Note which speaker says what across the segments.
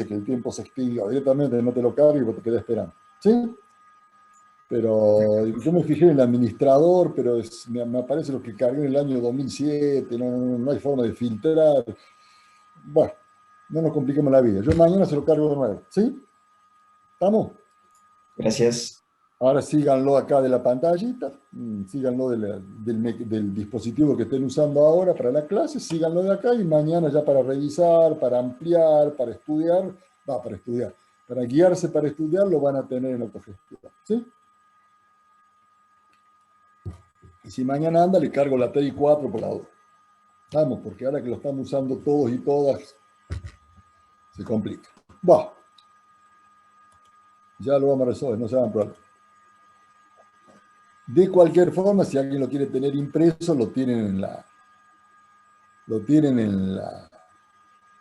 Speaker 1: que el tiempo se extinga, directamente no te lo cargue y vos te quedás esperando. ¿Sí? Pero yo me fijé en el administrador, pero me aparece lo que cargué en el año 2007, no hay forma de filtrar. Bueno, no nos compliquemos la vida. Yo mañana se lo cargo de nuevo. ¿Sí? ¿Estamos?
Speaker 2: Gracias.
Speaker 1: Ahora síganlo acá de la pantallita, síganlo del dispositivo que estén usando ahora para la clase, síganlo de acá y mañana ya para revisar, para ampliar, para guiarse para estudiar, lo van a tener en autogestión. ¿Sí? Y si mañana anda, le cargo la TI 4 por la duda. Vamos, porque ahora que lo estamos usando todos y todas, se complica. Va. Ya lo vamos a resolver, no se hagan problemas. De cualquier forma, si alguien lo quiere tener impreso, lo tienen en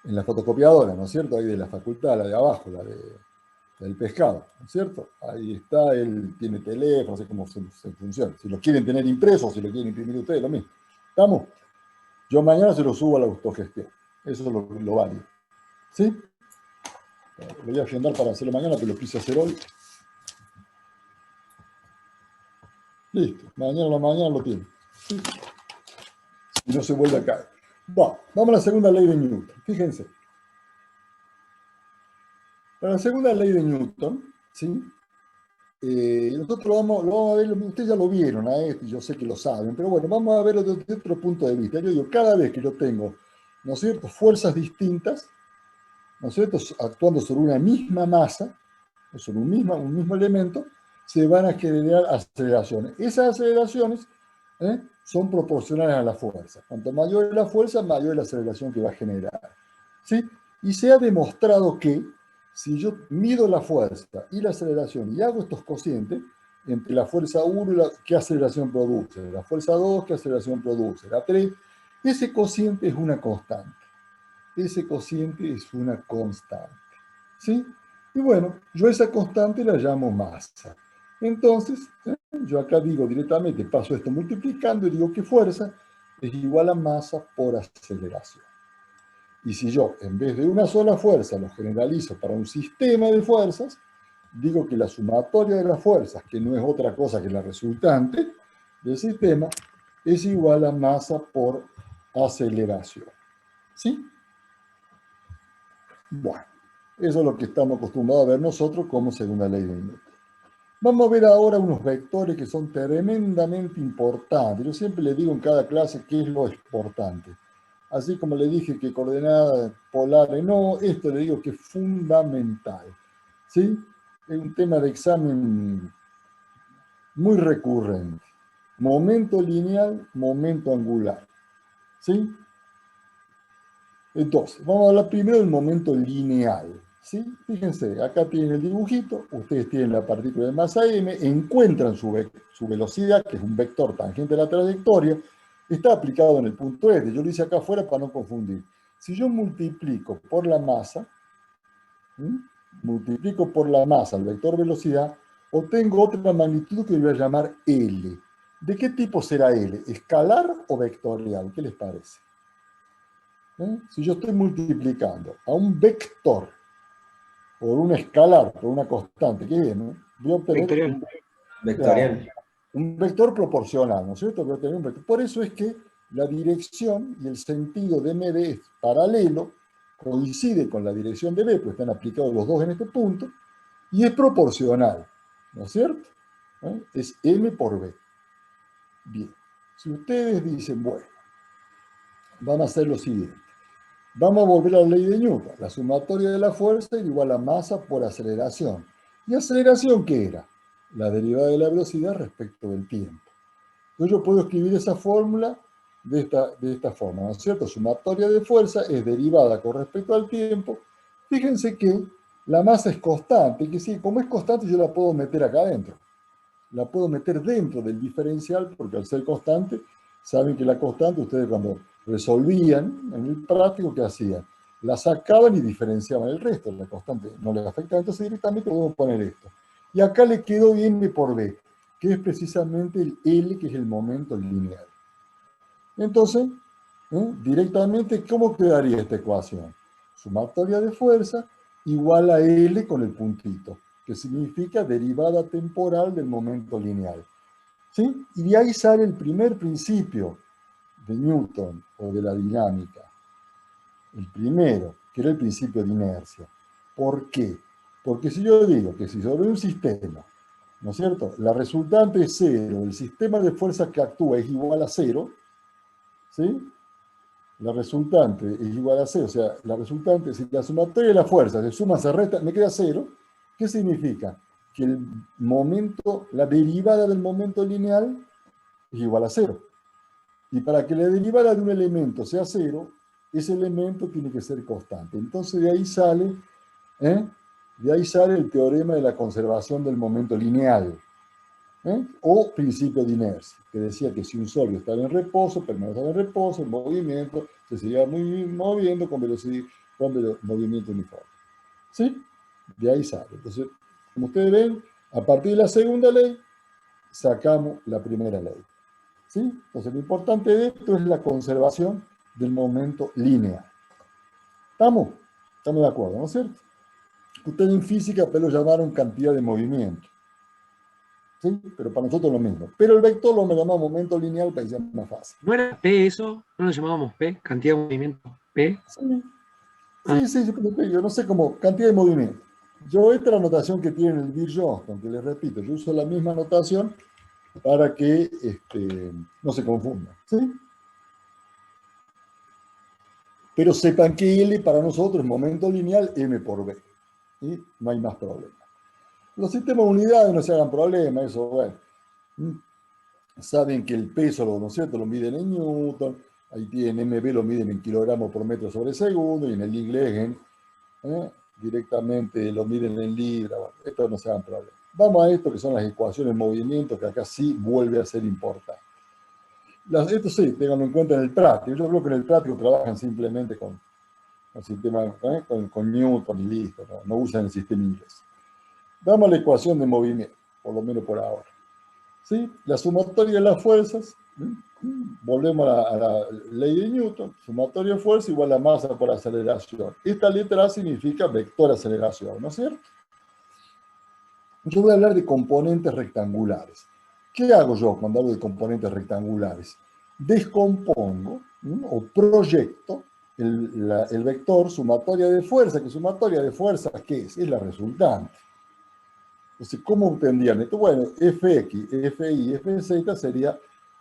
Speaker 1: la fotocopiadora, ¿no es cierto? Ahí de la facultad, la de abajo, del pescado, ¿no es cierto? Ahí está, él tiene teléfono, no sé cómo se funciona. Si lo quieren tener impreso, si lo quieren imprimir ustedes, lo mismo. ¿Estamos? Yo mañana se lo subo a la autogestión. Eso es lo válido. ¿Sí? Lo voy a agendar para hacerlo mañana, pero lo quise hacer hoy. Listo. Mañana lo tiene. ¿Sí? Y no se vuelve a caer. Vamos a la segunda ley de Newton. Fíjense. Para la segunda ley de Newton, ¿sí? Nosotros lo vamos a ver, ustedes ya lo vieron a esto, yo sé que lo saben, pero bueno, vamos a verlo desde otro punto de vista. Yo digo, cada vez que yo tengo, ¿no es cierto?, fuerzas distintas, ¿no es cierto?, actuando sobre una misma masa, o sobre un mismo elemento, se van a generar aceleraciones. Esas aceleraciones son proporcionales a la fuerza. Cuanto mayor es la fuerza, mayor es la aceleración que va a generar. ¿Sí? Y se ha demostrado que si yo mido la fuerza y la aceleración y hago estos cocientes, entre la fuerza 1 y ¿qué aceleración produce? La fuerza 2, ¿qué aceleración produce? La 3, ese cociente es una constante. Ese cociente es una constante. ¿Sí? Y bueno, yo a esa constante la llamo masa. Entonces, yo acá digo directamente, paso esto multiplicando y digo que fuerza es igual a masa por aceleración. Y si yo, en vez de una sola fuerza, lo generalizo para un sistema de fuerzas, digo que la sumatoria de las fuerzas, que no es otra cosa que la resultante del sistema, es igual a masa por aceleración. ¿Sí? Bueno, eso es lo que estamos acostumbrados a ver nosotros como segunda ley de Newton. Vamos a ver ahora unos vectores que son tremendamente importantes. Yo siempre les digo en cada clase qué es lo importante. Así como le dije que coordenadas polares no, esto le digo que es fundamental. ¿Sí? Es un tema de examen muy recurrente. Momento lineal, momento angular. ¿Sí? Entonces, vamos a hablar primero del momento lineal. ¿Sí? Fíjense, acá tienen el dibujito, ustedes tienen la partícula de masa m, encuentran su velocidad, que es un vector tangente a la trayectoria, está aplicado en el punto S. Yo lo hice acá afuera para no confundir. Si yo multiplico por la masa, el vector velocidad, obtengo otra magnitud que voy a llamar L. ¿De qué tipo será L? ¿Escalar o vectorial? ¿Qué les parece? Si yo estoy multiplicando a un vector por un escalar, por una constante, ¿qué viene? Voy a obtener
Speaker 2: Vectorial.
Speaker 1: un vector proporcional, ¿no es cierto? Voy a obtener un vector. Por eso es que la dirección y el sentido de MD es paralelo, coincide con la dirección de B, pues están aplicados los dos en este punto, y es proporcional, ¿no es cierto? Es M por B. Bien, si ustedes dicen, bueno, vamos a hacer lo siguiente. Vamos a volver a la ley de Newton. La sumatoria de la fuerza es igual a masa por aceleración. ¿Y aceleración qué era? La derivada de la velocidad respecto del tiempo. Entonces yo puedo escribir esa fórmula de esta forma, ¿no es cierto? Sumatoria de fuerza es derivada con respecto al tiempo. Fíjense que la masa es constante, que sí, como es constante yo la puedo meter acá adentro. La puedo meter dentro del diferencial, porque al ser constante, saben que la constante, ustedes cuando resolvían en el práctico, ¿qué hacían? La sacaban y diferenciaban el resto, la constante no les afecta, entonces directamente podemos poner esto. Y acá le quedó M por B, que es precisamente el L, que es el momento lineal. Entonces, directamente, ¿cómo quedaría esta ecuación? Sumatoria de fuerza igual a L con el puntito, que significa derivada temporal del momento lineal. ¿Sí? Y de ahí sale el primer principio de Newton o de la dinámica. El primero, que era el principio de inercia. ¿Por qué? Porque si yo digo que si sobre un sistema, ¿no es cierto?, la resultante es cero, el sistema de fuerzas que actúa es igual a cero, ¿sí? La resultante es igual a cero, o sea, la resultante, si la sumatoria de las fuerzas se suma, se resta, me queda cero. ¿Qué significa? Que el momento, la derivada del momento lineal es igual a cero. Y para que la derivada de un elemento sea cero, ese elemento tiene que ser constante. Entonces de ahí sale el teorema de la conservación del momento lineal, o principio de inercia, que decía que si un sólido estaba en reposo, permanecía en reposo, en movimiento, se seguía moviendo con velocidad, con movimiento uniforme. ¿Sí? De ahí sale. Entonces, como ustedes ven, a partir de la segunda ley, sacamos la primera ley. ¿Sí? Entonces, lo importante de esto es la conservación del momento lineal. ¿Estamos? Estamos de acuerdo, ¿no es cierto? Ustedes en física pues lo llamaron cantidad de movimiento. ¿Sí? Pero para nosotros es lo mismo. Pero el vector lo llamamos momento lineal para que sea más fácil.
Speaker 3: ¿No era P eso? ¿No lo llamábamos P? ¿Cantidad de movimiento P?
Speaker 1: Sí, sí, yo no sé cómo, cantidad de movimiento. Yo, esta es la notación que tiene el Bill Johnston, que les repito, yo uso la misma notación para que no se confunda. ¿Sí? Pero sepan que L para nosotros es momento lineal M por B. ¿Sí? No hay más problema. Los sistemas de unidades no se hagan problema, eso, bueno. Saben que el peso, ¿no es cierto?, lo miden en Newton, ahí tienen MB, lo miden en kilogramos por metro sobre segundo, y en el inglés directamente lo miden en libra. Bueno, esto no se hagan problema. Vamos a esto que son las ecuaciones de movimiento, que acá sí vuelve a ser importante. Esto sí, tenganlo en cuenta en el práctico. Yo creo que en el práctico trabajan simplemente con sistema, con Newton y listo, no usan el sistema inglés. Vamos a la ecuación de movimiento, por lo menos por ahora. ¿Sí? La sumatoria de las fuerzas, volvemos a la ley de Newton, sumatoria de fuerza igual a masa por aceleración. Esta letra A significa vector aceleración, ¿no es cierto? Yo voy a hablar de componentes rectangulares. ¿Qué hago yo cuando hablo de componentes rectangulares? Descompongo o proyecto el vector sumatoria de fuerza, que sumatoria de fuerza, ¿qué es? Es la resultante. Entonces, ¿cómo obtendrían esto? Bueno, Fx, Fi, Fz sería,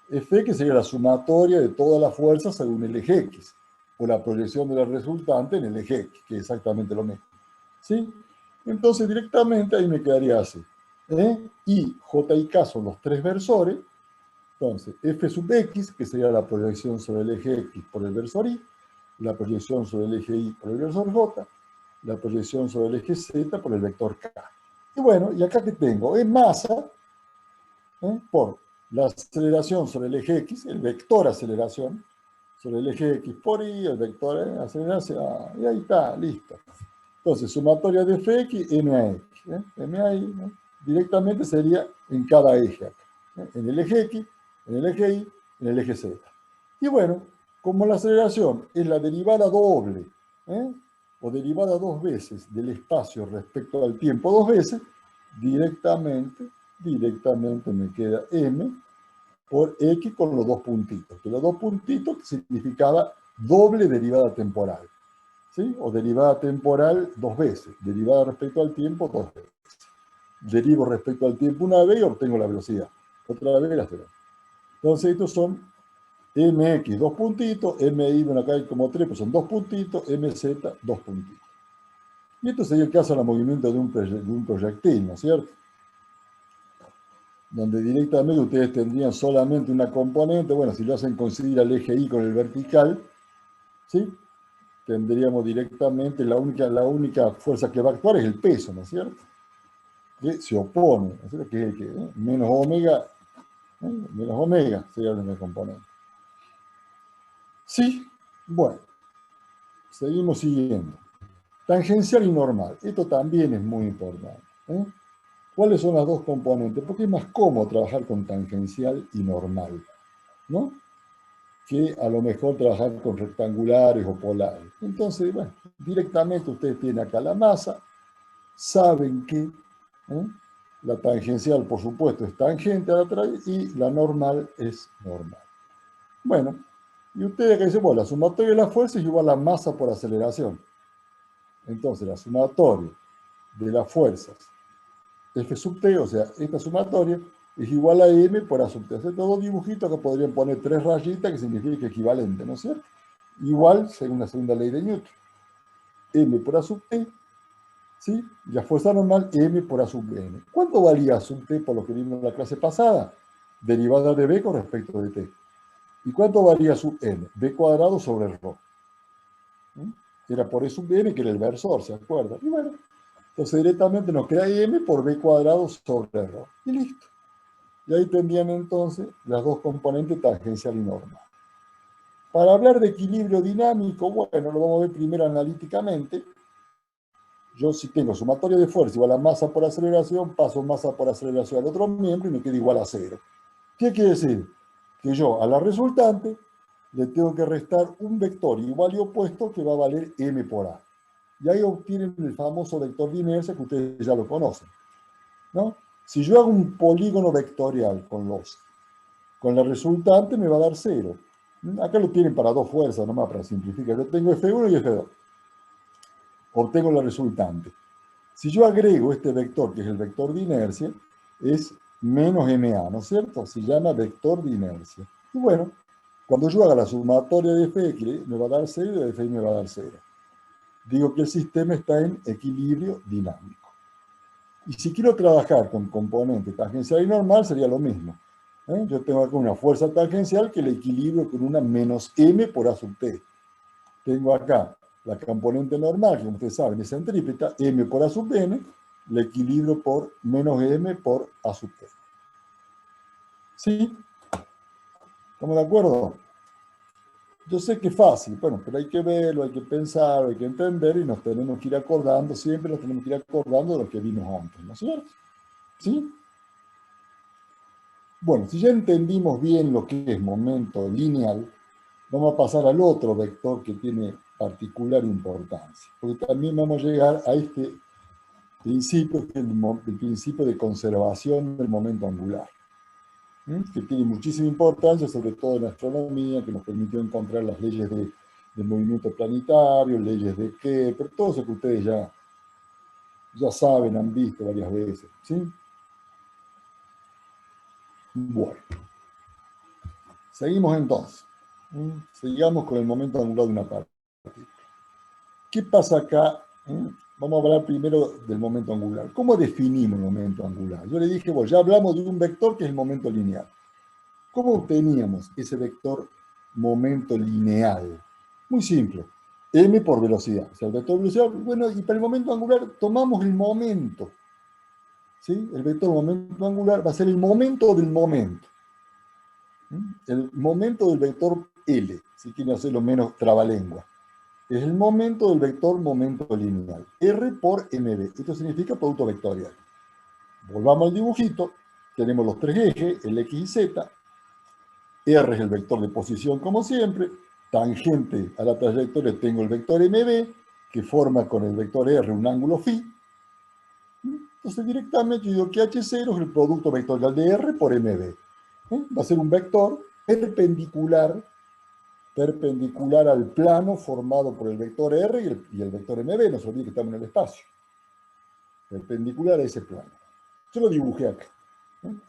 Speaker 1: Fx sería la sumatoria de todas las fuerzas según el eje X, o la proyección de la resultante en el eje X, que es exactamente lo mismo. ¿Sí? Entonces, directamente ahí me quedaría así. Y J y K son los tres versores. Entonces, F sub X, que sería la proyección sobre el eje X por el versor Y, la proyección sobre el eje Y por el versor J, la proyección sobre el eje Z por el vector K. Y bueno, y acá que tengo, es masa por la aceleración sobre el eje X, el vector aceleración, sobre el eje X por Y, el vector aceleración, y ahí está, listo. Entonces, sumatoria de Fx, MAX. MAX directamente sería en cada eje acá. En el eje X, en el eje Y, en el eje Z. Y bueno, como la aceleración es la derivada doble, o derivada dos veces del espacio respecto al tiempo dos veces, directamente me queda m por x con los dos puntitos. Que los dos puntitos significaba doble derivada temporal. ¿Sí? O derivada temporal dos veces. Derivada respecto al tiempo dos veces. Derivo respecto al tiempo una vez y obtengo la velocidad. Otra vez la aceleración. Entonces estos son mx, dos puntitos, mi, bueno, acá hay como tres, pues son dos puntitos, mz, dos puntitos. Y esto sería el caso del movimiento de un proyectil, ¿no es cierto? Donde directamente ustedes tendrían solamente una componente, bueno, si lo hacen coincidir al eje Y con el vertical, ¿sí? Tendríamos directamente la única fuerza que va a actuar es el peso, ¿no es cierto? Que se opone, ¿no es cierto? Que es el que, menos omega sería la componente. Sí, bueno, seguimos siguiendo. Tangencial y normal, esto también es muy importante. ¿Cuáles son las dos componentes? Porque es más cómodo trabajar con tangencial y normal, ¿no? Que a lo mejor trabajar con rectangulares o polares. Entonces, bueno, directamente ustedes tienen acá la masa, saben que la tangencial, por supuesto, es tangente a la trayectoria y la normal es normal. Bueno, y ustedes acá dicen, bueno, la sumatoria de las fuerzas es igual a la masa por aceleración. Entonces, la sumatoria de las fuerzas F sub t, o sea, esta sumatoria, es igual a m por a sub t. Hacer todos dibujitos que podrían poner 3 rayitas, que significa equivalente, ¿no es cierto? Igual, según la segunda ley de Newton. M por a sub t, ¿sí? Y la fuerza normal, m por a sub n. ¿Cuánto valía a sub t por lo que vimos en la clase pasada? Derivada de b con respecto de t. ¿Y cuánto valía sub n? B cuadrado sobre ρ. Era por e sub n, que era el versor, ¿se acuerdan? Y bueno, entonces directamente nos queda m por b cuadrado sobre ρ. Y listo. Y ahí tendrían entonces las dos componentes tangencial y normal. Para hablar de equilibrio dinámico, bueno, lo vamos a ver primero analíticamente. Yo si tengo sumatoria de fuerza igual a masa por aceleración, paso masa por aceleración al otro miembro y me queda igual a 0. ¿Qué quiere decir? Que yo a la resultante le tengo que restar un vector igual y opuesto que va a valer m por a. Y ahí obtienen el famoso vector de inercia que ustedes ya lo conocen, ¿no? Si yo hago un polígono vectorial con la resultante me va a dar 0. Acá lo tienen para dos fuerzas nomás, para simplificar. Yo tengo F1 y F2. Obtengo la resultante. Si yo agrego este vector, que es el vector de inercia, es menos MA, ¿no es cierto? Se llama vector de inercia. Y bueno, cuando yo haga la sumatoria de Fx, me va a dar 0 y de Fy me va a dar 0. Digo que el sistema está en equilibrio dinámico. Y si quiero trabajar con componente tangencial y normal, sería lo mismo. Yo tengo acá una fuerza tangencial que la equilibro con una menos m por a sub t. Tengo acá la componente normal, que como ustedes saben es centrípeta, m por a sub n, la equilibro por menos m por a sub t. ¿Sí? ¿Estamos de acuerdo? Yo sé que es fácil, bueno, pero hay que verlo, hay que pensar, hay que entender y nos tenemos que ir acordando, siempre nos tenemos que ir acordando de lo que vimos antes, ¿no es cierto? ¿Sí? Bueno, si ya entendimos bien lo que es momento lineal, vamos a pasar al otro vector que tiene particular importancia, porque también vamos a llegar a este principio, que es el principio de conservación del momento angular, que tiene muchísima importancia, sobre todo en la astronomía, que nos permitió encontrar las leyes del movimiento planetario, leyes de Kepler, todo eso que ustedes ya saben, han visto varias veces, ¿sí? Bueno, seguimos entonces. Sigamos con el momento angular de una partícula. ¿Qué pasa acá? Vamos a hablar primero del momento angular. ¿Cómo definimos el momento angular? Yo le dije, bueno, ya hablamos de un vector que es el momento lineal. ¿Cómo obteníamos ese vector momento lineal? Muy simple. M por velocidad. O sea, el vector de velocidad, bueno, y para el momento angular tomamos el momento. ¿Sí? El vector momento angular va a ser el momento del momento. El momento del vector L, si quieren hacerlo menos trabalengua. Es el momento del vector momento lineal. R por mb. Esto significa producto vectorial. Volvamos al dibujito. Tenemos los tres ejes, el x y z. R es el vector de posición como siempre. Tangente a la trayectoria tengo el vector mb, que forma con el vector r un ángulo φ. Entonces directamente yo digo que h0 es el producto vectorial de r por mb. Va a ser un vector perpendicular al plano formado por el vector R y el vector MB. No se olvide que estamos en el espacio. Perpendicular a ese plano. Yo lo dibujé acá.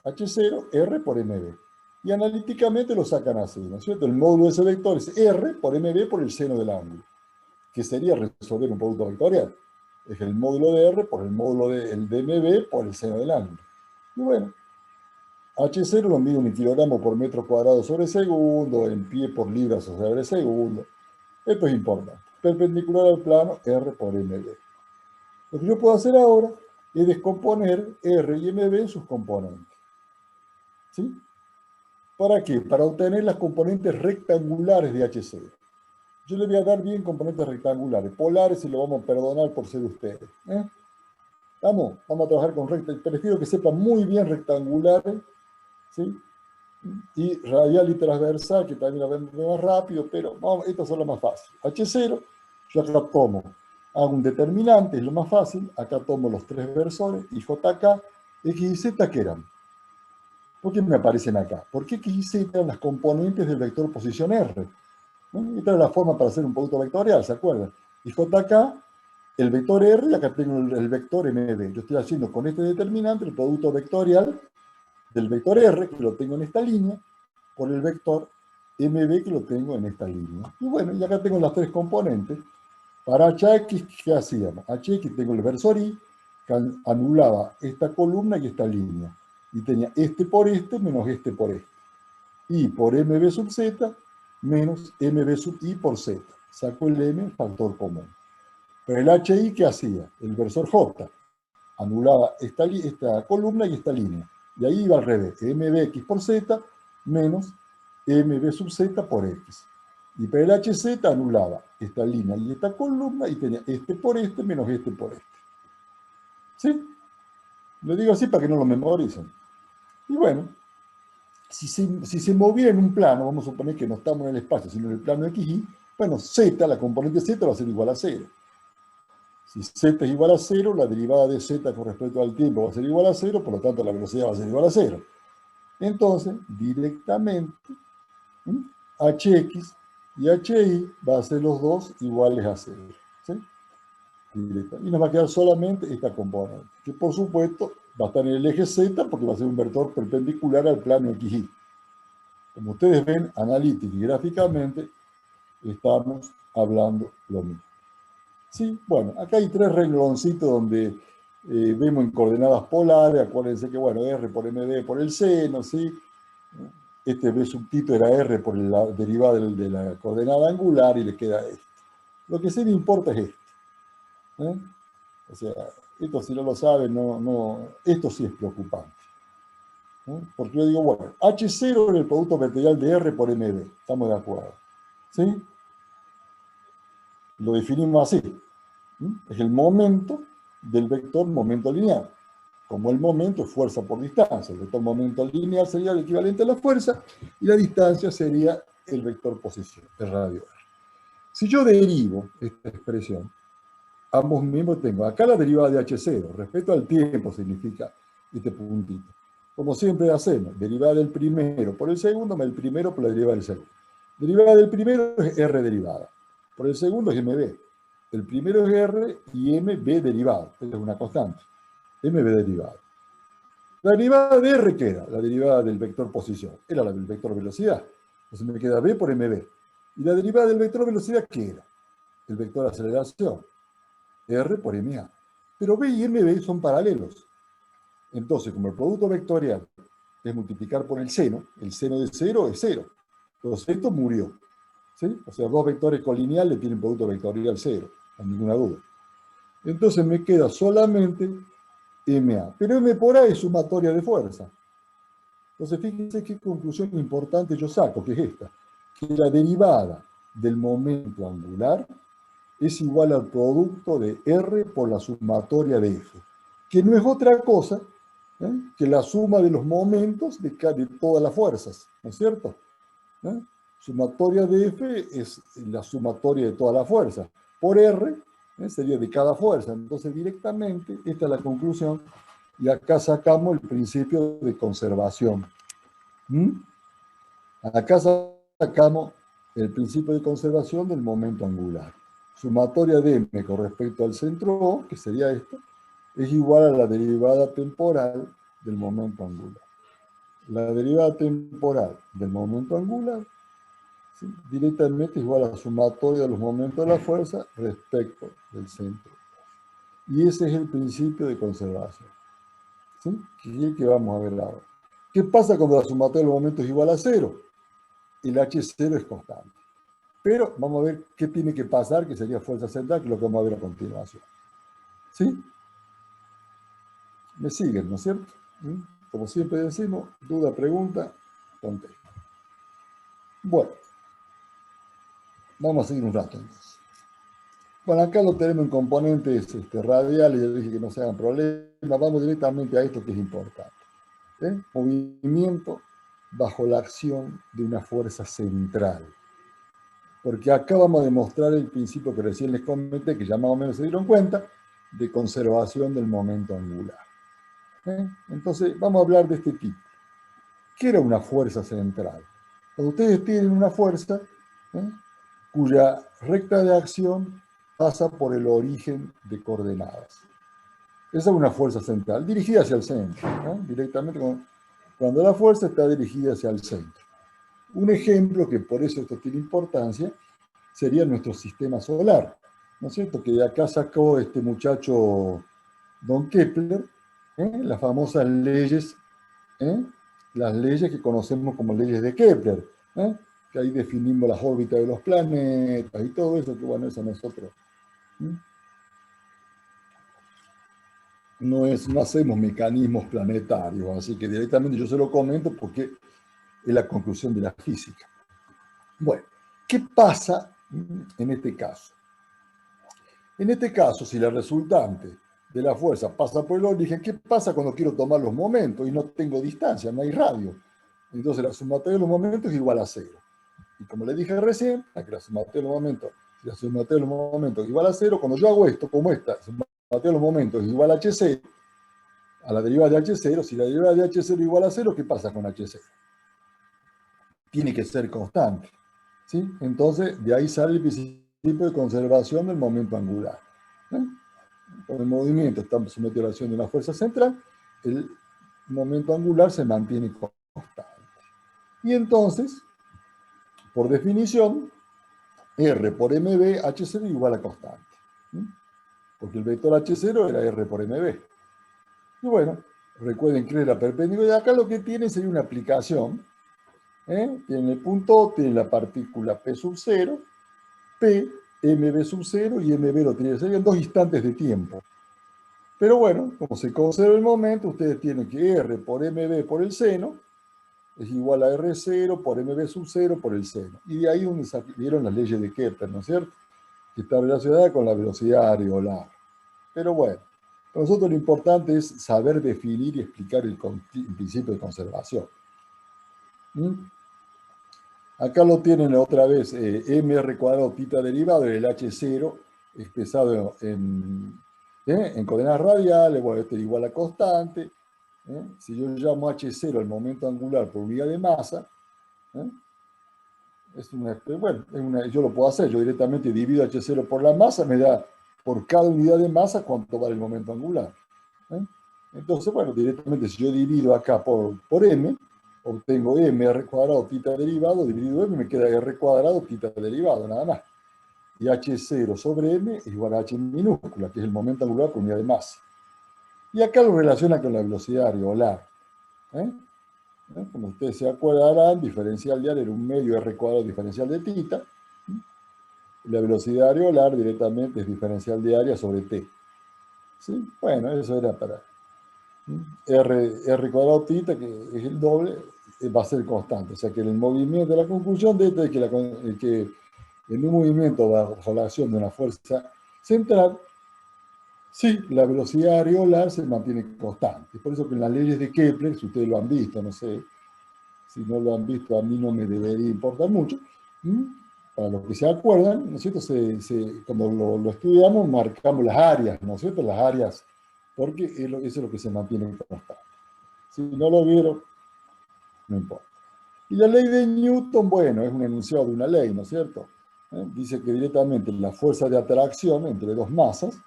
Speaker 1: H0, R por MB. Y analíticamente lo sacan así, ¿no es cierto? El módulo de ese vector es R por MB por el seno del ángulo, que sería resolver un producto vectorial. Es el módulo de R por el módulo de MB por el seno del ángulo. Y bueno, H0 lo mido en kilogramos por metro cuadrado sobre segundo, en pie por libra sobre segundo. Esto es importante. Perpendicular al plano, R por MB. Lo que yo puedo hacer ahora es descomponer R y MB en sus componentes. ¿Sí? ¿Para qué? Para obtener las componentes rectangulares de H0. Yo le voy a dar bien componentes rectangulares. Polares se lo vamos a perdonar por ser ustedes. Vamos a trabajar con rectangulares. Prefiero que sepan muy bien rectangulares, ¿sí? Y radial y transversal, que también la vemos más rápido, pero vamos, estas son las más fáciles. H0 Yo acá tomo, hago un determinante, es lo más fácil, acá tomo los tres versores, y JK, X y Z, ¿qué eran? ¿Por qué me aparecen acá? Porque X y Z eran las componentes del vector posición R. ¿No? Esta es la forma para hacer un producto vectorial, ¿se acuerdan? Y JK, el vector R, y acá tengo el vector MB. Yo estoy haciendo con este determinante el producto vectorial del vector R, que lo tengo en esta línea, por el vector MB, que lo tengo en esta línea. Y bueno, y acá tengo las tres componentes. Para HX, ¿qué hacíamos? HX tengo el versor I, que anulaba esta columna y esta línea. Y tenía este por este menos este por este. Y por MB sub Z menos MB sub I por Z. Saco el M, factor común. Pero el HI, ¿qué hacía? El versor J anulaba esta columna y esta línea. Y ahí iba al revés. MBX por Z menos MB sub Z por X. Y para el HZ anulaba esta línea y esta columna y tenía este por este menos este por este. ¿Sí? Lo digo así para que no lo memoricen. Y bueno, si se moviera en un plano, vamos a suponer que no estamos en el espacio, sino en el plano XY, bueno, Z, la componente Z va a ser igual a 0. Si Z es igual a 0, la derivada de Z con respecto al tiempo va a ser igual a 0, por lo tanto la velocidad va a ser igual a 0. Entonces, directamente, HX y HI va a ser los dos iguales a 0. ¿Sí? Y nos va a quedar solamente esta componente, que por supuesto va a estar en el eje Z porque va a ser un vector perpendicular al plano XY. Como ustedes ven, analítica y gráficamente, estamos hablando lo mismo. Sí, bueno, acá hay tres rengloncitos donde vemos en coordenadas polares. Acuérdense que, bueno, R por MD por el seno, ¿sí? Este B subtito era R por la derivada de la coordenada angular y le queda esto. Lo que sí me importa es esto. O sea, esto si no lo saben, esto sí es preocupante. Porque yo digo, bueno, H0 en el producto vectorial de R por MD. Estamos de acuerdo. ¿Sí? Lo definimos así. Es el momento del vector momento lineal. Como el momento es fuerza por distancia, el vector momento lineal sería el equivalente a la fuerza y la distancia sería el vector posición, el radio R. Si yo derivo esta expresión, ambos miembros tengo acá la derivada de H0, respecto al tiempo significa este puntito. Como siempre hacemos, derivada del primero por el segundo, más el primero por la derivada del segundo. Derivada del primero es R derivada, por el segundo es MB. El primero es R y MB derivado, esta es una constante, MB derivado. La derivada de R, ¿qué era? La derivada del vector posición, era la del vector velocidad. Entonces me queda B por MB. ¿Y la derivada del vector velocidad qué era? El vector aceleración, R por MA. Pero B y MB son paralelos. Entonces, como el producto vectorial es multiplicar por el seno de 0 es 0. Entonces, esto murió. ¿Sí? O sea, dos vectores colineales tienen producto vectorial 0, sin ninguna duda. Entonces me queda solamente MA. Pero M por A es sumatoria de fuerza. Entonces, fíjense qué conclusión importante yo saco, que es esta. Que la derivada del momento angular es igual al producto de R por la sumatoria de F, que no es otra cosa que la suma de los momentos de todas las fuerzas, ¿no es cierto? Sumatoria de F es la sumatoria de todas las fuerzas. Por R sería de cada fuerza. Entonces, directamente, esta es la conclusión. Y acá sacamos el principio de conservación. Acá sacamos el principio de conservación del momento angular. Sumatoria de M con respecto al centro O, que sería esto, es igual a la derivada temporal del momento angular. La derivada temporal del momento angular, ¿sí?, directamente es igual a la sumatoria de los momentos de la fuerza respecto del centro. Y ese es el principio de conservación, ¿sí?, que es el que vamos a ver ahora. ¿Qué pasa cuando la sumatoria de los momentos es igual a 0? El H0 es constante. Pero vamos a ver qué tiene que pasar, que sería fuerza central, que es lo que vamos a ver a continuación. ¿Sí? ¿Me siguen, no es cierto? Como siempre decimos, duda, pregunta, contesto. Bueno, vamos a seguir un rato entonces. Bueno, acá lo tenemos en componentes radiales, ya dije que no se hagan problemas. Vamos directamente a esto que es importante. Movimiento bajo la acción de una fuerza central. Porque acá vamos a demostrar el principio que recién les comenté, que ya más o menos se dieron cuenta, de conservación del momento angular. Entonces, vamos a hablar de este tipo. ¿Qué era una fuerza central? Cuando ustedes tienen una fuerza cuya recta de acción pasa por el origen de coordenadas. Esa es una fuerza central, dirigida hacia el centro, directamente cuando la fuerza está dirigida hacia el centro. Un ejemplo, que por eso esto tiene importancia, sería nuestro sistema solar, ¿no es cierto? Que de acá sacó este muchacho Don Kepler, las famosas leyes, las leyes que conocemos como leyes de Kepler, que ahí definimos las órbitas de los planetas y todo eso, que bueno, eso nosotros no hacemos mecanismos planetarios, así que directamente yo se lo comento porque es la conclusión de la física. Bueno, ¿qué pasa en este caso? En este caso, si la resultante de la fuerza pasa por el origen, ¿qué pasa cuando quiero tomar los momentos y no tengo distancia, no hay radio? Entonces la sumatoria de los momentos es igual a 0. Y como le dije recién, a que la sumatoria de los momentos, si la sumatoria de los momentos es igual a 0, cuando yo hago esto, como esta, la sumatoria de los momentos es igual a H0, a la derivada de H0, si la derivada de H0 es igual a 0, ¿qué pasa con H0? Tiene que ser constante, ¿sí? Entonces, de ahí sale el principio de conservación del momento angular. Con el movimiento estamos sometidos a la acción de una fuerza central, el momento angular se mantiene constante. Y entonces, por definición, R por mb, H0 igual a constante. Porque el vector H0 era R por mb. Y bueno, recuerden que era perpendicular. Acá lo que tiene sería una aplicación. Tiene el punto, tiene la partícula P sub 0, P, mb sub 0 y mb lo tiene. Serían 2 instantes de tiempo. Pero bueno, como se conserva el momento, ustedes tienen que R por mb por el seno es igual a R0 por mb sub 0 por el seno. Y de ahí donde salieron las leyes de Kepler, ¿no es cierto? Que está relacionada con la velocidad areolar. Pero bueno, para nosotros lo importante es saber definir y explicar el principio de conservación. Acá lo tienen otra vez, mr cuadrado tita derivado del H0 expresado en coordenadas radiales. Bueno, esto es igual a constante. Si yo llamo H0 el momento angular por unidad de masa, yo lo puedo hacer, yo directamente divido H0 por la masa, me da por cada unidad de masa cuánto vale el momento angular. Entonces, bueno, directamente si yo divido acá por m, obtengo mr cuadrado tita derivado, dividido m, me queda r cuadrado tita derivado, nada más. Y H0 sobre m es igual a h minúscula, que es el momento angular por unidad de masa. Y acá lo relaciona con la velocidad areolar. Como ustedes se acordarán, diferencial de área era un medio r cuadrado diferencial de tita. La velocidad areolar directamente es diferencial de área sobre t. ¿Sí? Bueno, eso era para r cuadrado tita, que es el doble, va a ser constante. O sea que en el movimiento, la conclusión de esto es que en un movimiento bajo la acción de una fuerza central, sí, la velocidad areolar se mantiene constante. Por eso que en las leyes de Kepler, si ustedes lo han visto, no sé, si no lo han visto, a mí no me debería importar mucho. Para los que se acuerdan, ¿no es cierto? Cuando lo estudiamos, marcamos las áreas, ¿no es cierto? Las áreas, porque eso es lo que se mantiene constante. Si no lo vieron, no importa. Y la ley de Newton, bueno, es un enunciado de una ley, ¿no es cierto? Dice que directamente la fuerza de atracción entre dos masas,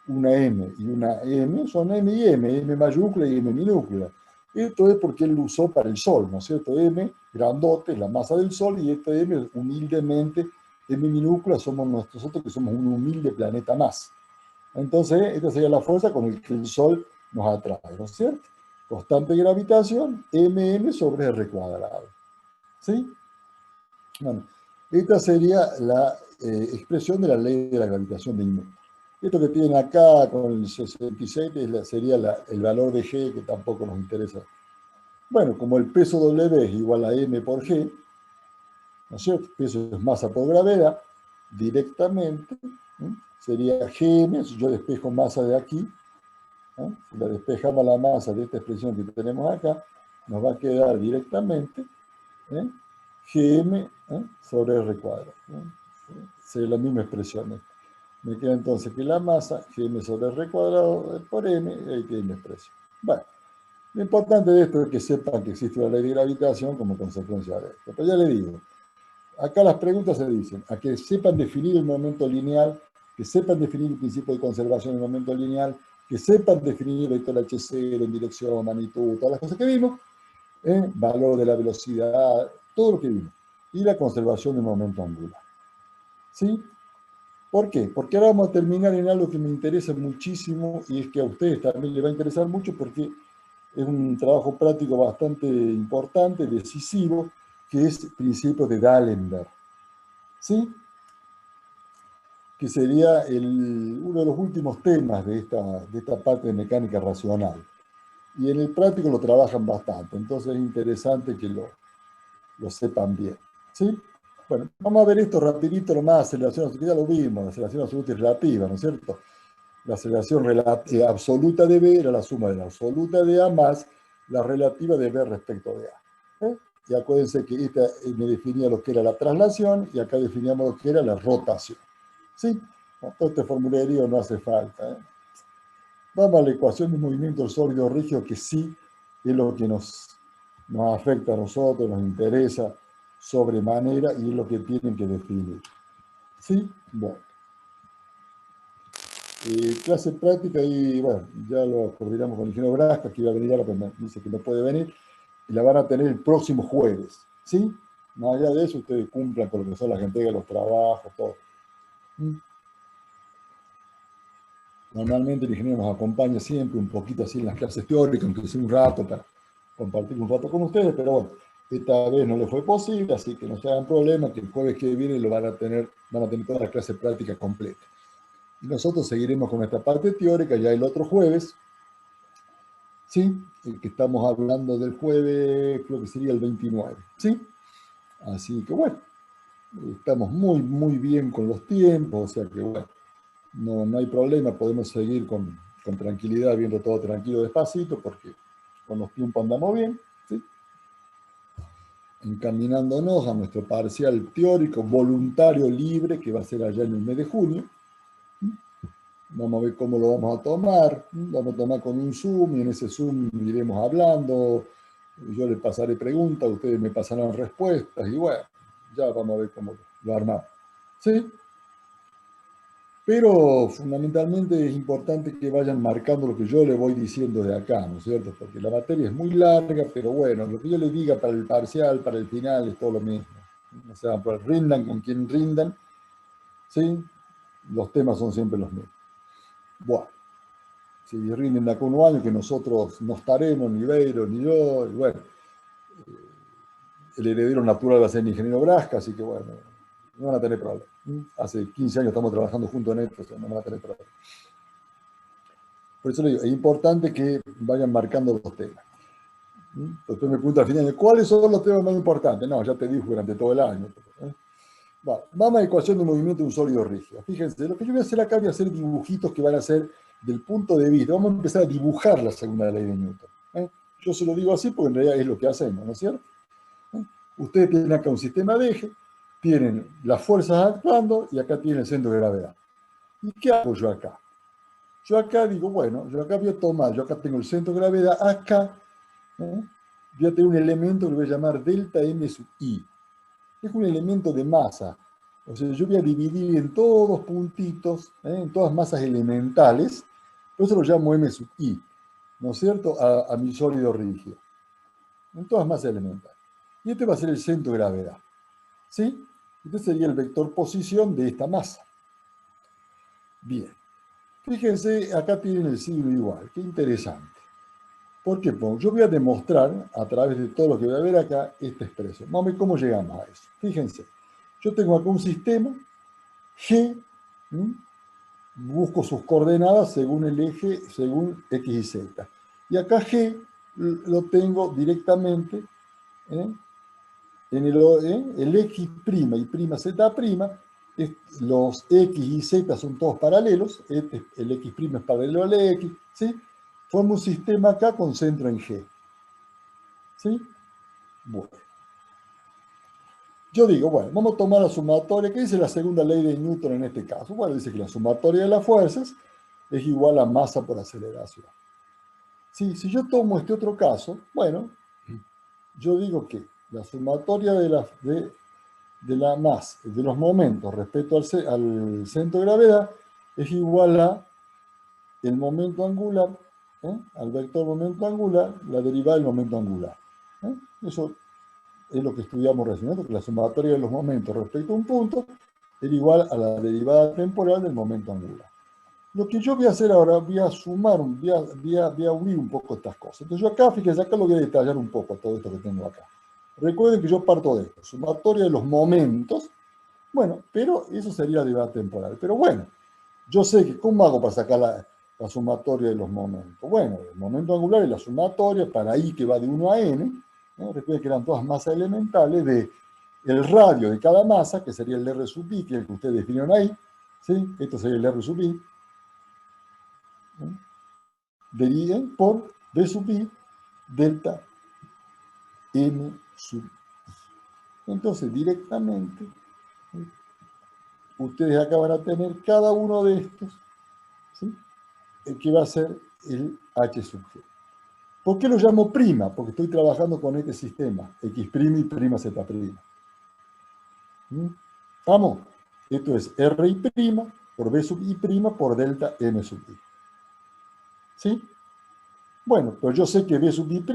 Speaker 1: una M y una M, son M y M mayúscula y M minúscula. Esto es porque él lo usó para el Sol, ¿no es cierto? M, grandote, es la masa del Sol, y este M, humildemente, M minúscula, somos nosotros que somos un humilde planeta más. Entonces, esta sería la fuerza con la que el Sol nos atrae, ¿no es cierto? Constante gravitación, MM sobre R cuadrado. ¿Sí? Bueno, esta sería la expresión de la ley de la gravitación de Newton. Esto que tienen acá con el 66 sería el valor de G, que tampoco nos interesa. Bueno, como el peso W es igual a M por G, ¿no es cierto? Peso es masa por gravedad, directamente sería Gm, si yo despejo masa de aquí, si la despejamos la masa de esta expresión que tenemos acá, nos va a quedar directamente Gm sobre R cuadrado. sería la misma expresión. Me queda entonces que la masa, gm sobre r cuadrado por m, y ahí tiene la expresión. Bueno, lo importante de esto es que sepan que existe una ley de gravitación como consecuencia de esto. Pero ya le digo, acá las preguntas se dicen a que sepan definir el momento lineal, que sepan definir el principio de conservación del momento lineal, que sepan definir el vector h0 en dirección, magnitud, todas las cosas que vimos, valor de la velocidad, todo lo que vimos, y la conservación del momento angular. ¿Sí? ¿Por qué? Porque ahora vamos a terminar en algo que me interesa muchísimo y es que a ustedes también les va a interesar mucho porque es un trabajo práctico bastante importante, decisivo, que es el principio de D'Alembert. ¿Sí? Que sería uno de los últimos temas de esta parte de mecánica racional. Y en el práctico lo trabajan bastante, entonces es interesante que lo sepan bien. ¿Sí? Bueno, vamos a ver esto rapidito nomás, aceleración absoluta, ya lo vimos, la aceleración absoluta y relativa, ¿no es cierto? La aceleración absoluta de B era la suma de la absoluta de A más la relativa de B respecto de A. Y acuérdense que esta me definía lo que era la traslación y acá definíamos lo que era la rotación. ¿Sí? Todo este formulario no hace falta. Vamos a la ecuación de movimiento del sólido rígido, que sí es lo que nos afecta a nosotros, nos interesa sobremanera y es lo que tienen que definir. ¿Sí? Bueno. Clase práctica y bueno, ya lo coordinamos con el ingeniero Brasca, que iba a venir ahora, pero me dice que no puede venir, y la van a tener el próximo jueves. ¿Sí? Más allá de eso, ustedes cumplan con lo que son las entregas de los trabajos, todo. Normalmente el ingeniero nos acompaña siempre un poquito así en las clases teóricas, aunque sea un rato para compartir un rato con ustedes, pero bueno, esta vez no le fue posible, así que no se hagan problema, que el jueves que viene lo van a tener toda la clase práctica completa. Y nosotros seguiremos con esta parte teórica ya el otro jueves, ¿sí? El que estamos hablando del jueves, creo que sería el 29, ¿sí? Así que bueno, estamos muy, muy bien con los tiempos, o sea que bueno, no hay problema, podemos seguir con tranquilidad, viendo todo tranquilo, despacito, porque con los tiempos andamos bien, ¿sí? Encaminándonos a nuestro parcial teórico voluntario libre, que va a ser allá en el mes de junio. Vamos a ver cómo lo vamos a tomar. Vamos a tomar con un Zoom y en ese Zoom iremos hablando. Yo les pasaré preguntas, ustedes me pasarán respuestas y bueno, ya vamos a ver cómo lo armamos. ¿Sí? Pero fundamentalmente es importante que vayan marcando lo que yo les voy diciendo de acá, ¿no es cierto? Porque la materia es muy larga, pero bueno, lo que yo les diga para el parcial, para el final, es todo lo mismo. O sea, pues rindan con quien rindan, ¿sí? Los temas son siempre los mismos. Bueno, si rinden de acá unos años, que nosotros no estaremos, ni Beiro, ni yo, y bueno, el heredero natural va a ser el ingeniero Brasca, así que bueno, no van a tener problemas. Hace 15 años estamos trabajando juntos en esto, o sea, no van a tener problemas. Por eso le digo, es importante que vayan marcando los temas. Después me pregunta al final, ¿cuáles son los temas más importantes? No, ya te dije durante todo el año. Bueno, vamos a la ecuación de movimiento de un sólido rígido. Fíjense, lo que yo voy a hacer acá, voy a hacer dibujitos que van a ser del punto de vista. Vamos a empezar a dibujar la segunda ley de Newton. Yo se lo digo así porque en realidad es lo que hacemos, ¿no es cierto? Ustedes tienen acá un sistema de eje, tienen las fuerzas actuando y acá tienen el centro de gravedad. ¿Y qué hago yo acá? Yo acá digo, bueno, yo acá voy a tomar, yo acá tengo el centro de gravedad, acá voy a tener un elemento que lo voy a llamar delta M sub I. Es un elemento de masa. O sea, yo voy a dividir en todos puntitos, en todas masas elementales, por eso lo llamo M sub I, ¿no es cierto? A mi sólido rígido. En todas masas elementales. Y este va a ser el centro de gravedad. ¿Sí? Este sería el vector posición de esta masa. Bien. Fíjense, acá tienen el signo igual. Qué interesante. ¿Por qué? Porque yo voy a demostrar, a través de todo lo que voy a ver acá, esta expresión. Vamos a ver cómo llegamos a eso. Fíjense, yo tengo acá un sistema G, busco sus coordenadas según el eje, según X y Z. Y acá G lo tengo directamente en el X' y prima Z', los X y Z son todos paralelos, el X' es paralelo al X, ¿sí? Forma un sistema acá con centro en G. ¿Sí? Bueno. yo digo, bueno, vamos a tomar la sumatoria. ¿Qué dice la segunda ley de Newton en este caso? Bueno, dice que la sumatoria de las fuerzas es igual a masa por aceleración. Sí, si yo tomo este otro caso, bueno, yo digo que la sumatoria de la masa, de los momentos respecto al centro de gravedad, es igual a el momento angular, al vector momento angular, la derivada del momento angular. Eso es lo que estudiamos recién, que la sumatoria de los momentos respecto a un punto era igual a la derivada temporal del momento angular. Lo que yo voy a hacer ahora, voy a sumar, voy a unir un poco estas cosas. Entonces yo acá, fíjense, acá lo voy a detallar un poco todo esto que tengo acá. Recuerden que yo parto de esto, sumatoria de los momentos, bueno, pero eso sería la derivada temporal. Pero bueno, yo sé que, ¿cómo hago para sacar la sumatoria de los momentos? Bueno, el momento angular es la sumatoria para I que va de 1 a n. Recuerden que eran todas masas elementales de el radio de cada masa, que sería el R sub I, que es el que ustedes definieron ahí. ¿Sí? Esto sería el R sub I. Deriven por B sub I delta M sub I. Entonces, directamente, ustedes acá van a tener cada uno de estos, ¿sí? El que va a ser el H sub G. ¿Por qué lo llamo prima? Porque estoy trabajando con este sistema, X' y prima Z'. ¿Vamos? Esto es RI' por B sub I' por delta M sub I. ¿Sí? Bueno, pero yo sé que B sub I',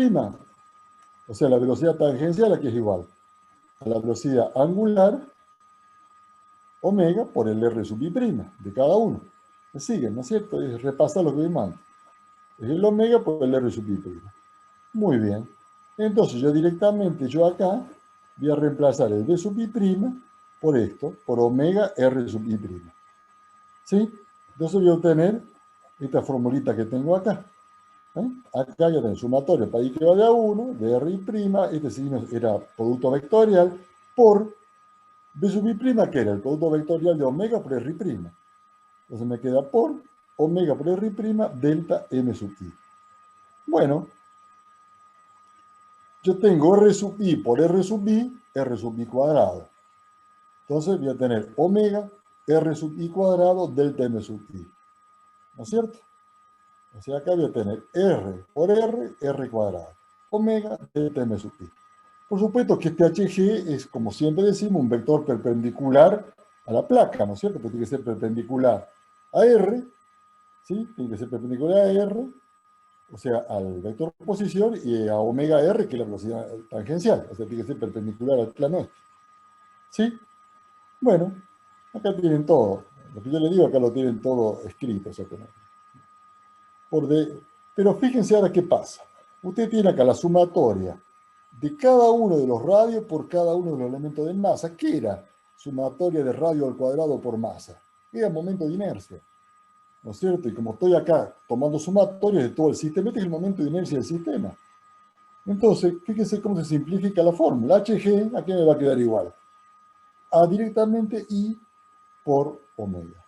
Speaker 1: o sea, la velocidad tangencial aquí es igual a la velocidad angular omega por el R sub I' de cada uno. ¿Me siguen, no es cierto? Es repasar lo que vimos antes. Es el omega por el R sub I'. Muy bien. Entonces yo directamente, yo acá, voy a reemplazar el B sub I' por esto, por omega R sub I'. ¿Sí? Entonces voy a obtener esta formulita que tengo acá. Acá ya tengo sumatoria para I que va de a 1, de R', este signo era producto vectorial, por B sub I', que era el producto vectorial de omega por R'. Entonces me queda por omega por R', delta M sub I. Bueno, yo tengo R sub I por R sub I cuadrado. Entonces voy a tener omega R sub I cuadrado delta M sub I. ¿No es cierto? O sea, acá voy a tener R por R cuadrado. Omega delta M sub I. Por supuesto que este HG es, como siempre decimos, un vector perpendicular a la placa, ¿no es cierto? Porque tiene que ser perpendicular a R, ¿sí? Tiene que ser perpendicular a R, o sea, al vector posición, y a omega R, que es la velocidad tangencial, o sea, tiene que ser perpendicular al plano este. ¿Sí? Bueno, acá tienen todo. Lo que yo les digo, acá lo tienen todo escrito. O sea, pero fíjense ahora qué pasa. Usted tiene acá la sumatoria de cada uno de los radios por cada uno de los elementos de masa. ¿Qué era? Sumatoria de radio al cuadrado por masa. Era momento de inercia. ¿No es cierto? Y como estoy acá tomando sumatorias de todo el sistema, este es el momento de inercia del sistema. Entonces, fíjense cómo se simplifica la fórmula. HG, aquí me va a quedar igual. A directamente I por omega.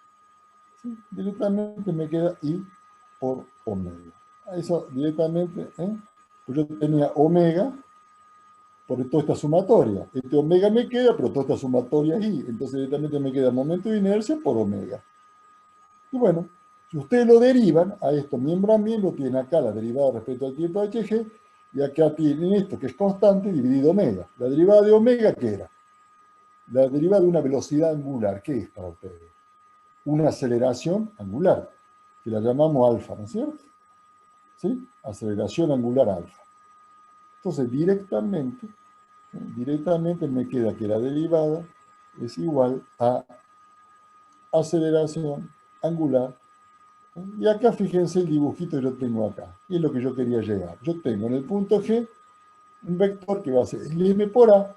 Speaker 1: ¿Sí? Directamente me queda I por omega. Eso directamente, pues yo tenía omega por toda esta sumatoria. Este omega me queda, pero toda esta sumatoria es I. Entonces directamente me queda momento de inercia por omega. Y bueno, si ustedes lo derivan a esto miembro a miembro, tienen acá la derivada respecto al tiempo HG, y acá tienen esto que es constante dividido omega. La derivada de omega, ¿qué era? La derivada de una velocidad angular, ¿qué es para ustedes? Una aceleración angular, que la llamamos alfa, ¿no es cierto? ¿Sí? Aceleración angular alfa. Entonces, directamente me queda que la derivada es igual a aceleración angular. Y acá fíjense el dibujito que yo tengo acá. Y es lo que yo quería llegar. Yo tengo en el punto G un vector que va a ser el M por A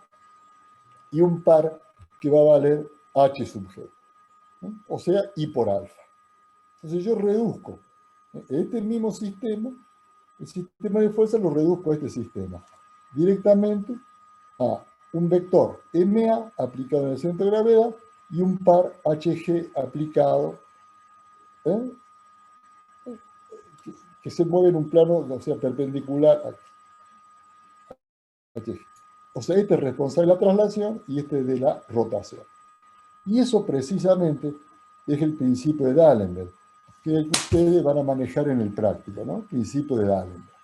Speaker 1: y un par que va a valer H sub G. O sea, I por alfa. Entonces yo reduzco este mismo sistema, el sistema de fuerza lo reduzco a este sistema. Directamente a un vector MA aplicado en el centro de gravedad y un par HG aplicado, que se mueve en un plano, o sea, perpendicular a HG. O sea, este es responsable de la traslación y este de la rotación. Y eso precisamente es el principio de D'Alembert, que es el que ustedes van a manejar en el práctico, ¿no? Principio de D'Alembert.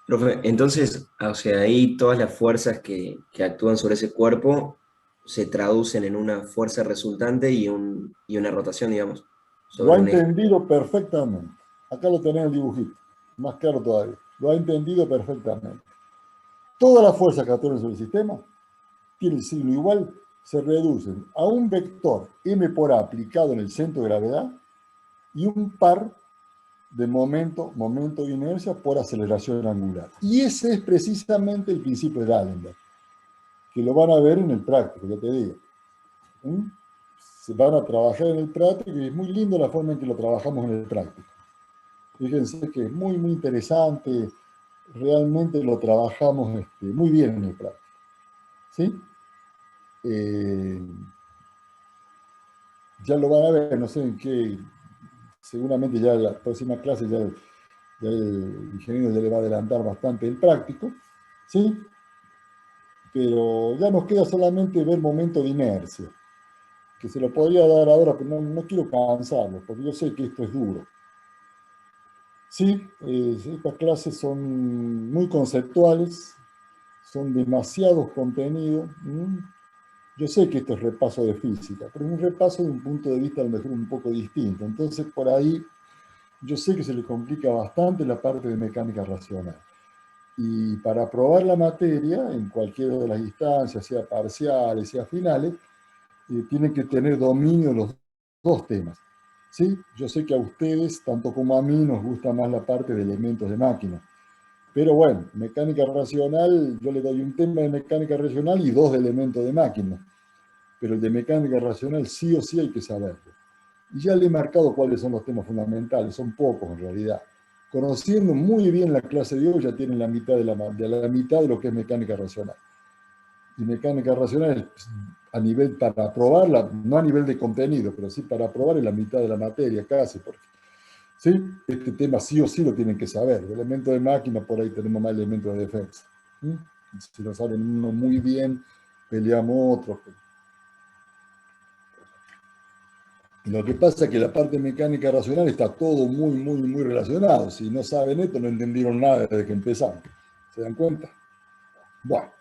Speaker 2: Profe, entonces, o sea, ahí todas las fuerzas que actúan sobre ese cuerpo se traducen en una fuerza resultante y una rotación, digamos,
Speaker 1: Lo ha
Speaker 2: sobre un eje.
Speaker 1: entendido perfectamente. Acá lo tenés en el dibujito, más claro todavía. Lo ha entendido perfectamente. Todas las fuerzas que actúan sobre el sistema tienen el signo igual, se reducen a un vector m por a aplicado en el centro de gravedad y un par de momento de inercia por aceleración angular. Y ese es precisamente el principio de D'Alembert, que lo van a ver en el práctico, ya te digo. Se van a trabajar en el práctico y es muy lindo la forma en que lo trabajamos en el práctico. Fíjense que es muy, muy interesante, realmente lo trabajamos muy bien en el práctico. ¿Sí? Ya lo van a ver, no sé en qué, seguramente ya en la próxima clase ya el ingeniero ya le va a adelantar bastante el práctico, ¿sí? Pero ya nos queda solamente ver momento de inercia, que se lo podría dar ahora, pero no quiero cansarlo, porque yo sé que esto es duro. Sí, estas clases son muy conceptuales, son demasiados contenidos. Yo sé que esto es repaso de física, pero es un repaso de un punto de vista a lo mejor un poco distinto. Entonces, por ahí, yo sé que se le complica bastante la parte de mecánica racional. Y para aprobar la materia, en cualquiera de las instancias, sea parciales, sea finales, tienen que tener dominio de los dos temas. ¿Sí? Yo sé que a ustedes, tanto como a mí, nos gusta más la parte de elementos de máquina. Pero bueno, mecánica racional, yo le doy un tema de mecánica racional y dos de elementos de máquina. Pero el de mecánica racional sí o sí hay que saberlo. Y ya le he marcado cuáles son los temas fundamentales, son pocos en realidad. Conociendo muy bien la clase de hoy, ya tienen la mitad de mitad de lo que es mecánica racional. Y mecánica racional a nivel para aprobarla, no a nivel de contenido, pero sí para aprobar en la mitad de la materia casi, porque ¿sí? Este tema sí o sí lo tienen que saber. De elementos de máquina, por ahí tenemos más elementos de defensa. ¿Sí? Si lo saben uno muy bien, peleamos otros. Lo que pasa es que la parte mecánica racional está todo muy relacionado. Si no saben esto, no entendieron nada desde que empezamos. ¿Se dan cuenta? Bueno,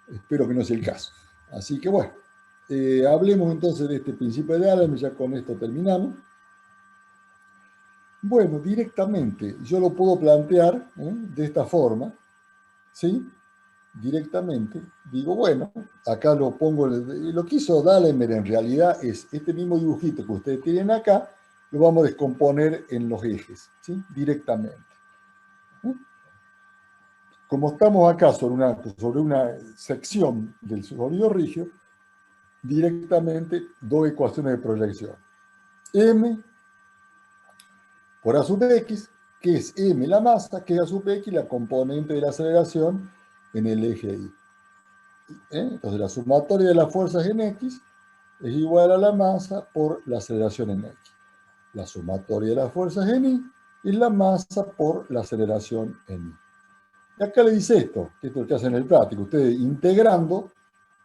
Speaker 1: espero que no sea el caso. Así que bueno, hablemos entonces de este principio de D'Alembert, ya con esto terminamos. Bueno, directamente yo lo puedo plantear de esta forma, ¿sí? Directamente, digo, bueno, acá lo pongo, lo que hizo D'Alembert en realidad es este mismo dibujito que ustedes tienen acá, lo vamos a descomponer en los ejes, ¿sí? Directamente. Como estamos acá sobre una sección del sólido rígido, directamente doy ecuaciones de proyección. M por A sub X, que es M la masa, que es A sub X la componente de la aceleración en el eje Y. Entonces la sumatoria de las fuerzas en X es igual a la masa por la aceleración en X. La sumatoria de las fuerzas en Y es la masa por la aceleración en Y. Y acá le dice esto, que esto es lo que hacen en el práctico. Ustedes integrando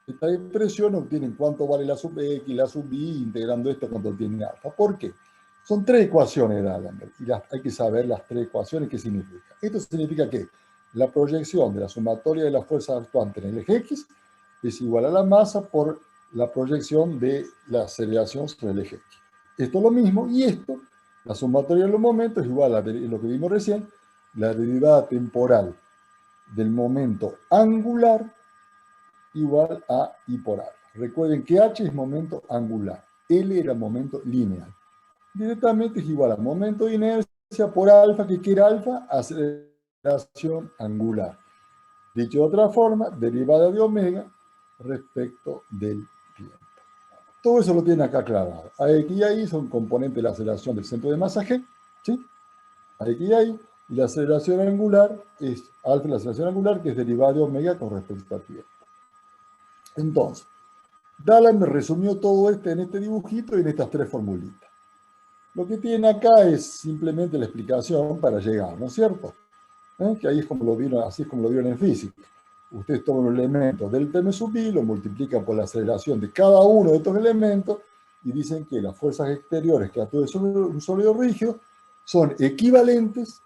Speaker 1: esta expresión obtienen cuánto vale la sub X, la sub Y, integrando esto cuánto obtienen alfa. ¿Por qué? Son tres ecuaciones de D'Alembert y hay que saber las tres ecuaciones qué significa. Esto significa que la proyección de la sumatoria de las fuerzas actuantes en el eje X es igual a la masa por la proyección de la aceleración sobre el eje X. Esto es lo mismo y esto, la sumatoria de los momentos es igual a lo que vimos recién, la derivada temporal del momento angular igual a I por alfa. Recuerden que H es momento angular, L era momento lineal. Directamente es igual a momento de inercia por alfa, que quiere alfa, aceleración angular. Dicho de otra forma, derivada de omega respecto del tiempo. Todo eso lo tienen acá aclarado. AX y AY son componentes de la aceleración del centro de masa G, ¿sí? AX y AY, y la aceleración angular es alfa, la aceleración angular, que es derivada de omega con respecto al tiempo. Entonces, D'Alembert me resumió todo en este dibujito y en estas tres formulitas. Lo que tiene acá es simplemente la explicación para llegar, ¿no es cierto? Que ahí es como lo vieron, así es como lo vieron en física. Ustedes toman un elemento del P sub I, lo multiplican por la aceleración de cada uno de estos elementos y dicen que las fuerzas exteriores que actúan sobre un sólido rígido son equivalentes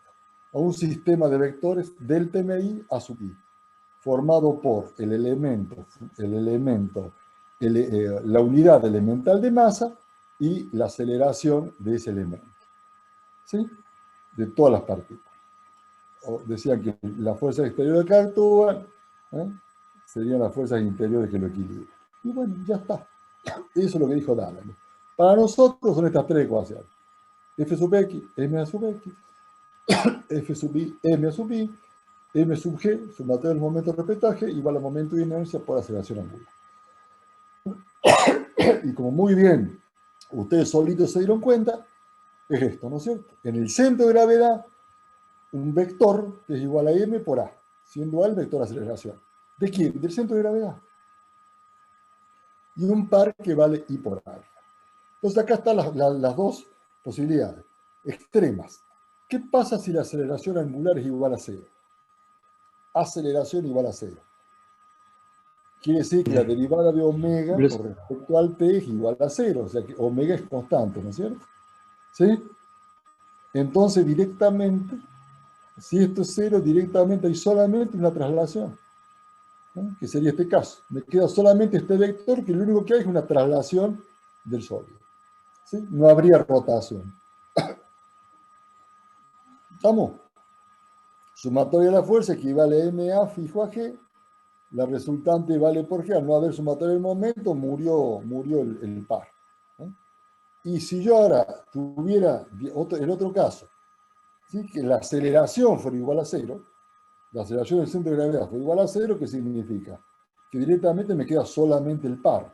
Speaker 1: a un sistema de vectores del TMI a sub I, formado por la unidad elemental de masa y la aceleración de ese elemento, ¿sí? De todas las partículas. Decían que las fuerzas exteriores que actúan serían las fuerzas interiores que lo equilibran. Y bueno, ya está. Eso es lo que dijo Dallamy. Para nosotros son estas tres ecuaciones. F sub X, M a sub X, F sub I, M a sub I, M sub G, sumatorio del momento de repetaje, igual al momento de inercia por aceleración angular. Y como muy bien ustedes solitos se dieron cuenta, es esto, ¿no es cierto? En el centro de gravedad, un vector que es igual a M por A, siendo A el vector de aceleración. ¿De quién? Del centro de gravedad. Y un par que vale I por alfa. Entonces acá están las dos posibilidades extremas. ¿Qué pasa si la aceleración angular es igual a 0? Aceleración igual a 0. Quiere decir que la derivada de omega con respecto al t es igual a 0, o sea que omega es constante, ¿no es cierto? ¿Sí? Entonces directamente, si esto es 0, directamente hay solamente una traslación, ¿no? Que sería este caso. Me queda solamente este vector, que lo único que hay es una traslación del sólido, ¿sí? No habría rotación. ¿Estamos? Sumatoria de la fuerza equivale a MA fijo a G. La resultante vale por G. Al no haber sumatoria del momento, murió el par, ¿no? Y si yo ahora tuviera el otro caso, ¿sí? Que la aceleración fuera igual a 0, la aceleración del centro de gravedad fue igual a 0, ¿qué significa? Que directamente me queda solamente el par.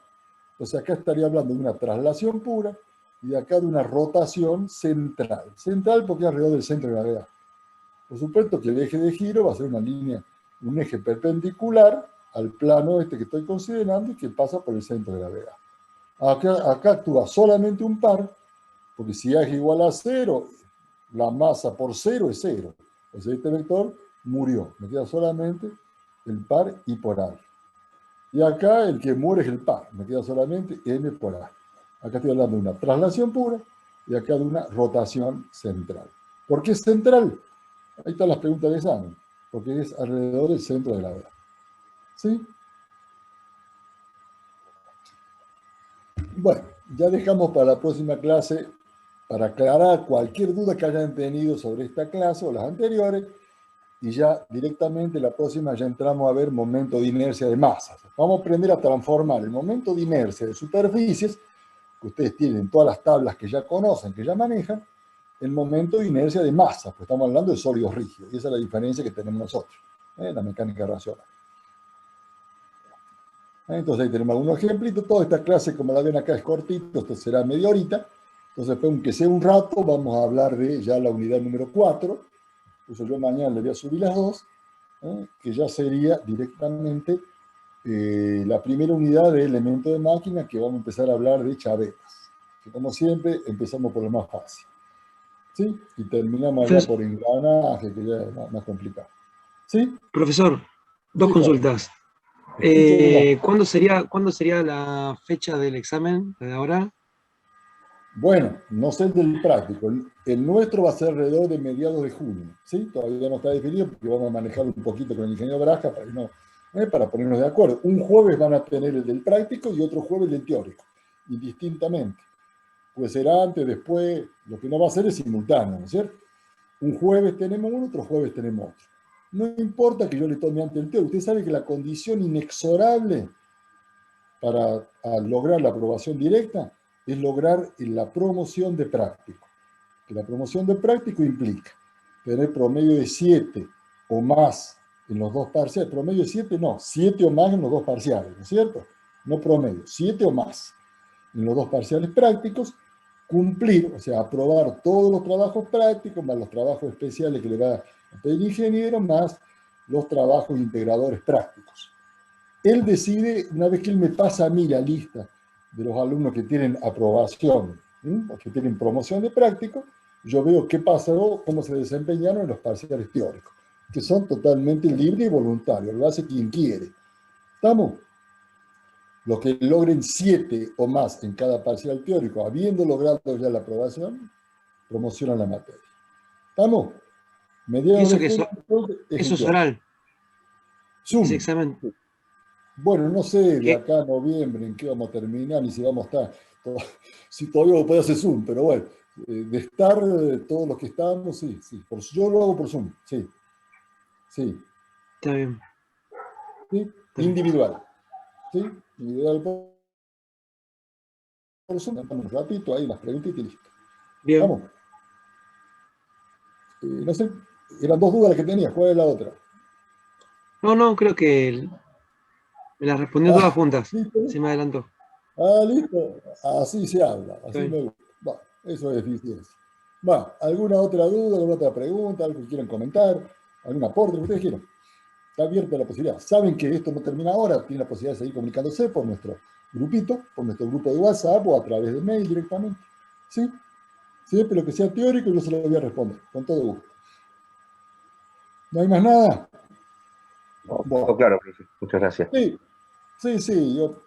Speaker 1: Entonces acá estaría hablando de una traslación pura y de acá de una rotación central. Central porque es alrededor del centro de gravedad. Por supuesto que el eje de giro va a ser una línea, un eje perpendicular al plano este que estoy considerando y que pasa por el centro de gravedad. Acá actúa solamente un par, porque si A es igual a 0, la masa por 0 es 0. O sea, este vector murió. Me queda solamente el par I por A. Y acá el que muere es el par. Me queda solamente M por A. Acá estoy hablando de una traslación pura y acá de una rotación central. ¿Por qué central? Ahí están las preguntas de examen. Porque es alrededor del centro de gravedad. ¿Sí? Bueno, ya dejamos para la próxima clase, para aclarar cualquier duda que hayan tenido sobre esta clase o las anteriores, y ya directamente la próxima ya entramos a ver momento de inercia de masas. Vamos a aprender a transformar el momento de inercia de superficies, que ustedes tienen todas las tablas que ya conocen, que ya manejan, el momento de inercia de masas, pues estamos hablando de sólidos rígidos, y esa es la diferencia que tenemos nosotros, la mecánica racional. Entonces ahí tenemos algunos ejemplitos. Toda esta clase, como la ven acá, es cortito, esto será media horita. Entonces, aunque sea un rato, vamos a hablar de ya la unidad número 4. Entonces yo mañana le voy a subir las dos, que ya sería directamente la primera unidad de elemento de máquina, que vamos a empezar a hablar de chavetas. Que como siempre, empezamos por lo más fácil, ¿sí? Y terminamos allá por engranaje, que ya es más complicado. ¿Sí?
Speaker 3: Profesor, dos
Speaker 1: Sí,
Speaker 3: consultas.
Speaker 1: ¿cuándo
Speaker 3: ¿Cuándo sería la fecha del examen de ahora?
Speaker 1: Bueno, no sé del práctico. El nuestro va a ser alrededor de mediados de junio, ¿sí? Todavía no está definido porque vamos a manejar un poquito con el ingeniero Braja para ponernos de acuerdo. Un jueves van a tener el del práctico y otro jueves el del teórico, indistintamente. Pues será antes, después, lo que no va a ser es simultáneo, ¿no es cierto? Un jueves tenemos uno, otro jueves tenemos otro. No importa que yo le tome antes el teórico. Usted sabe que la condición inexorable para lograr la aprobación directa es lograr la promoción de práctico. Que la promoción de práctico implica tener promedio de 7 o más en los dos parciales. Promedio de 7 no, 7 o más en los dos parciales, ¿no es cierto? No promedio, 7 o más en los dos parciales prácticos, cumplir, o sea, aprobar todos los trabajos prácticos, más los trabajos especiales que le va a pedir el ingeniero, más los trabajos integradores prácticos. Él decide, una vez que él me pasa a mí la lista de los alumnos que tienen aprobación, o que tienen promoción de práctico, yo veo qué pasó, cómo se desempeñaron en los parciales teóricos. que son totalmente libres y voluntarios, lo hace quien quiere. ¿Estamos? Los que logren 7 o más en cada parcial teórico, habiendo logrado ya la aprobación, promocionan la materia. ¿Estamos?
Speaker 3: ¿Y
Speaker 1: Mediados
Speaker 3: eso
Speaker 1: de
Speaker 3: que
Speaker 1: junio, entonces,
Speaker 3: eso es
Speaker 1: ejecutar.
Speaker 3: oral?
Speaker 1: Zoom.
Speaker 3: Ese examen.
Speaker 1: Bueno, no sé de
Speaker 3: ¿Qué?
Speaker 1: acá a noviembre en qué vamos a terminar, ni si vamos a estar, si todavía puede hacer Zoom, pero bueno, de estar todos los que estamos, sí, sí. Yo lo hago por Zoom, sí, sí,
Speaker 3: Está bien.
Speaker 1: sí,
Speaker 3: Está bien.
Speaker 1: individual, sí, individual por Zoom, un ratito ahí, las preguntitas y listo.
Speaker 3: Bien.
Speaker 1: Vamos. No sé, eran 2 dudas las que tenías, ¿cuál es la otra?
Speaker 3: No, creo que me las respondió todas
Speaker 1: Ah,
Speaker 3: juntas.
Speaker 1: ¿listo?
Speaker 3: Se me adelantó.
Speaker 1: Ah, listo. Así se habla,
Speaker 3: Está
Speaker 1: así me
Speaker 3: bien.
Speaker 1: gusta. Va, eso es eficiencia. Va, ¿alguna otra duda, alguna otra pregunta, algo que quieran comentar, algún aporte, lo que ustedes quieran? Está abierta la posibilidad. Saben que esto no termina ahora, tienen la posibilidad de seguir comunicándose por nuestro grupito, por nuestro grupo de WhatsApp o a través de mail directamente. ¿Sí? Siempre lo que sea teórico yo se lo voy a responder, con todo gusto. ¿No hay más nada?
Speaker 4: No, todo
Speaker 1: Bueno,
Speaker 4: claro, profe. Muchas gracias.
Speaker 1: sí, sí, yo